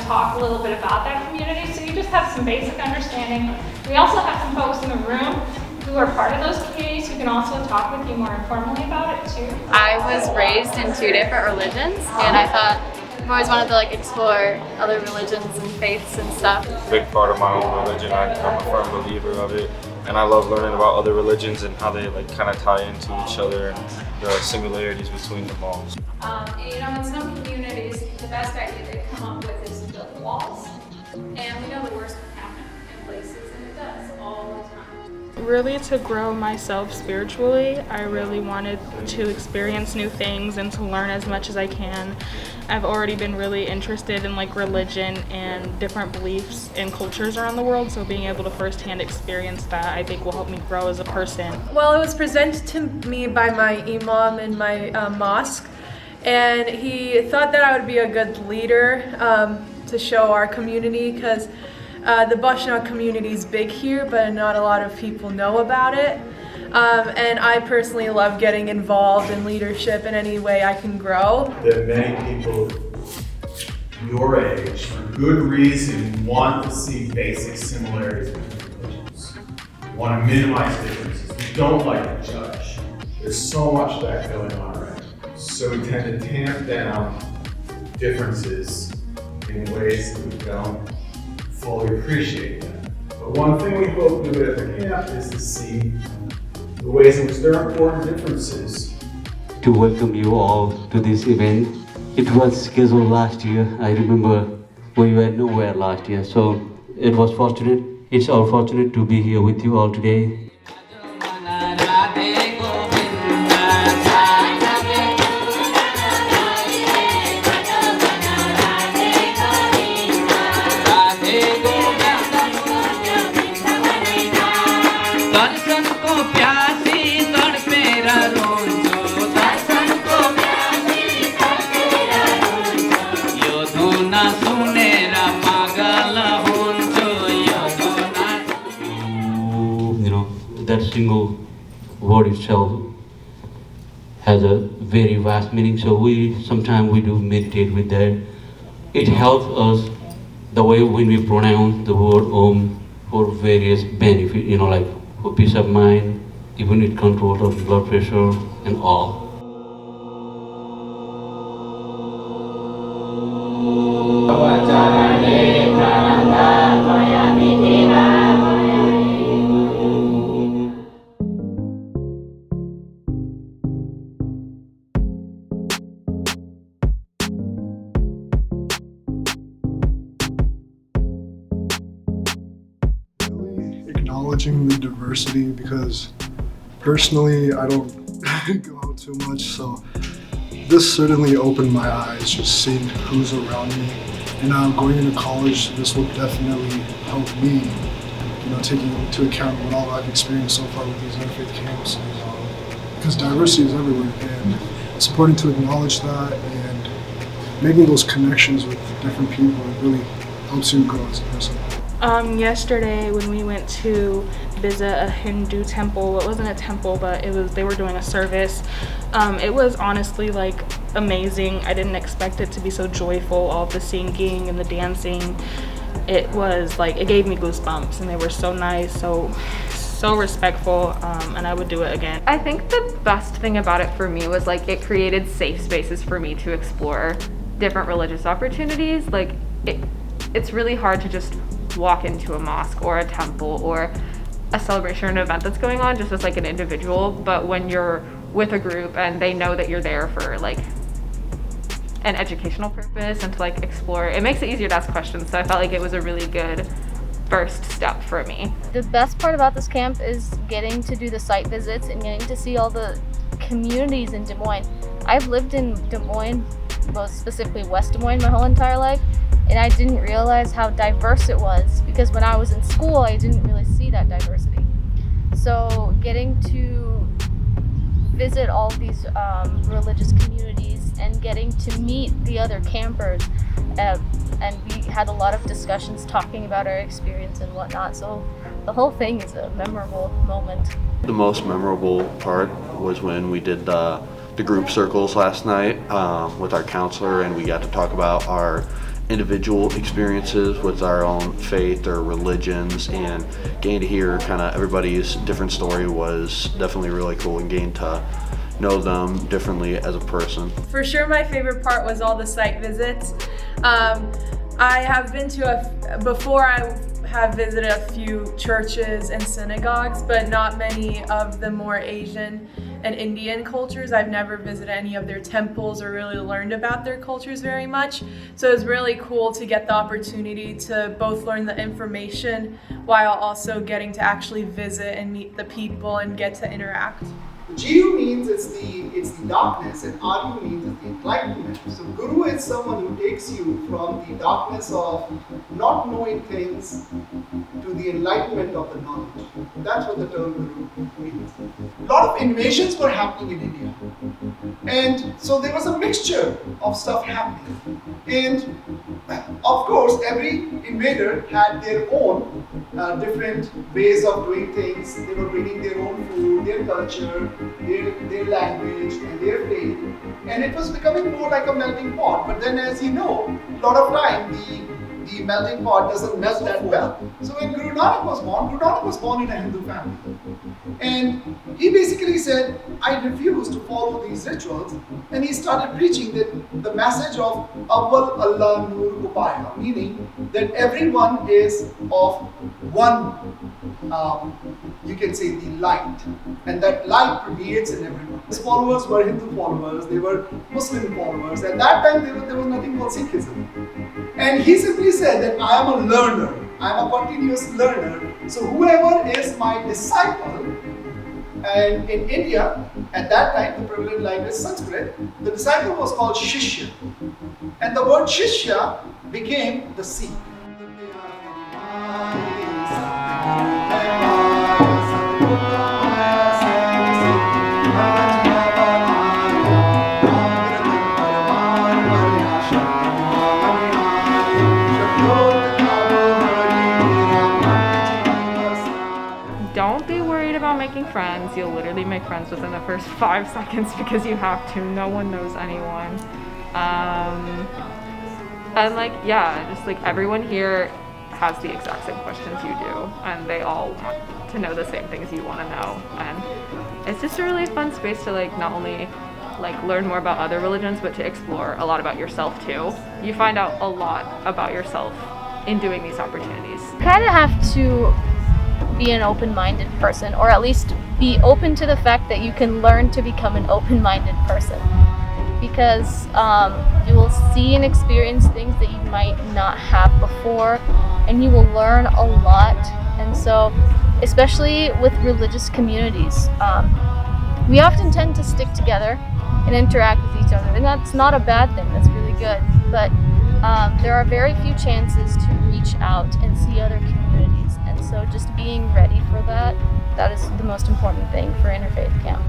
talk a little bit about that community, so you just have some basic understanding. We also have some folks in the room who are part of those communities who can also talk with you more informally about it too. I was raised in 2 different religions, and I thought I've always wanted to like explore other religions and faiths and stuff. Big part of my own religion. I'm a firm believer of it, and I love learning about other religions and how they like kind of tie into each other and the similarities between them all. In some communities, the best idea they come up with is to build walls, and we know the worst can happen in places, and it does all the time. Really to grow myself spiritually. I really wanted to experience new things and to learn as much as I can. I've already been really interested in like religion and different beliefs and cultures around the world, so being able to firsthand experience that I think will help me grow as a person. Well, it was presented to me by my imam in my mosque, and he thought that I would be a good leader to show our community, because the Bashna community is big here, but not a lot of people know about it. And I personally love getting involved in leadership in any way I can grow. That many people your age, for good reason, want to see basic similarities between religions. Want to minimize differences. We don't like to judge. There's so much of that going on right now. So we tend to tamp down differences in ways that we don't fully appreciate them. But one thing we hope to do at the camp is to see the ways in which there are important differences. To welcome you all to this event. It was scheduled last year. I remember we were nowhere last year, so it was fortunate. It's our fortunate to be here with you all today. That single word itself has a very vast meaning, so sometimes we do meditate with that. It helps us the way when we pronounce the word for various benefits, like for peace of mind, even it controls of blood pressure and all. Acknowledging the diversity, because personally I don't go out too much, so this certainly opened my eyes, just seeing who's around me. And now going into college, this will definitely help me, taking into account what all I've experienced so far with these interfaith camps. Because diversity is everywhere, and it's important to acknowledge that, and making those connections with different people, it really helps you grow as a person. Yesterday when we went to visit a Hindu temple, it wasn't a temple, but they were doing a service. It was honestly like amazing. I didn't expect it to be so joyful, all the singing and the dancing. It was like, it gave me goosebumps, and they were so nice, so respectful, and I would do it again. I think the best thing about it for me was like it created safe spaces for me to explore different religious opportunities. Like it's really hard to just walk into a mosque or a temple or a celebration or an event that's going on just as like an individual, but when you're with a group and they know that you're there for like an educational purpose and to like explore, it makes it easier to ask questions. So I felt like it was a really good first step for me. The best part about this camp is getting to do the site visits and getting to see all the communities in Des Moines. I've lived in Des Moines, most specifically West Des Moines, my whole entire life, and I didn't realize how diverse it was, because when I was in school I didn't really see that diversity. So getting to visit all these religious communities and getting to meet the other campers, and we had a lot of discussions talking about our experience and whatnot, so the whole thing is a memorable moment. The most memorable part was when we did the group circles last night with our counselor, and we got to talk about our individual experiences with our own faith or religions, and getting to hear kind of everybody's different story was definitely really cool, and getting to know them differently as a person. For sure, my favorite part was all the site visits. I have been to before I have visited a few churches and synagogues, but not many of the more Asian and Indian cultures. I've never visited any of their temples or really learned about their cultures very much. So it was really cool to get the opportunity to both learn the information while also getting to actually visit and meet the people and get to interact. Jiu means it's the darkness, and Adu means it's the enlightenment. So Guru is someone who takes you from the darkness of not knowing things to the enlightenment of the knowledge. That's what the term Guru means. A lot of invasions were happening in India, and so there was a mixture of stuff happening. And of course, every invader had their own different ways of doing things. They were bringing their own food, their culture, their language, and their faith. And it was becoming more like a melting pot. But then, as you know, a lot of time the melting pot doesn't melt that well. So when Guru Nanak was born in a Hindu family. And he basically said, I refuse to follow these rituals. And he started preaching that the message of Awwal Allah Nur Upaya, meaning that everyone is of one, you can say, the light. And that light permeates in everyone. His followers were Hindu followers, they were Muslim followers. At that time, there was nothing called Sikhism. And he simply said that I am a learner, I am a continuous learner. So whoever is my disciple, and in India, at that time, the prevalent language Sanskrit, the disciple was called Shishya. And the word Shishya became the Sikh. Don't be worried about making friends. You'll literally make friends within the first 5 seconds because you have to. No one knows anyone. And like, yeah, just like everyone here has the exact same questions you do, and they all want to know the same things you want to know. And it's just a really fun space to like not only like learn more about other religions, but to explore a lot about yourself too. You find out a lot about yourself in doing these opportunities. Kind of have to be an open-minded person, or at least be open to the fact that you can learn to become an open-minded person, because you will see and experience things that you might not have before, and you will learn a lot. And so, especially with religious communities, we often tend to stick together and interact with each other, and that's not a bad thing, that's really good. But there are very few chances to reach out and see other communities, and so just being ready for that, that is the most important thing for Interfaith Camp.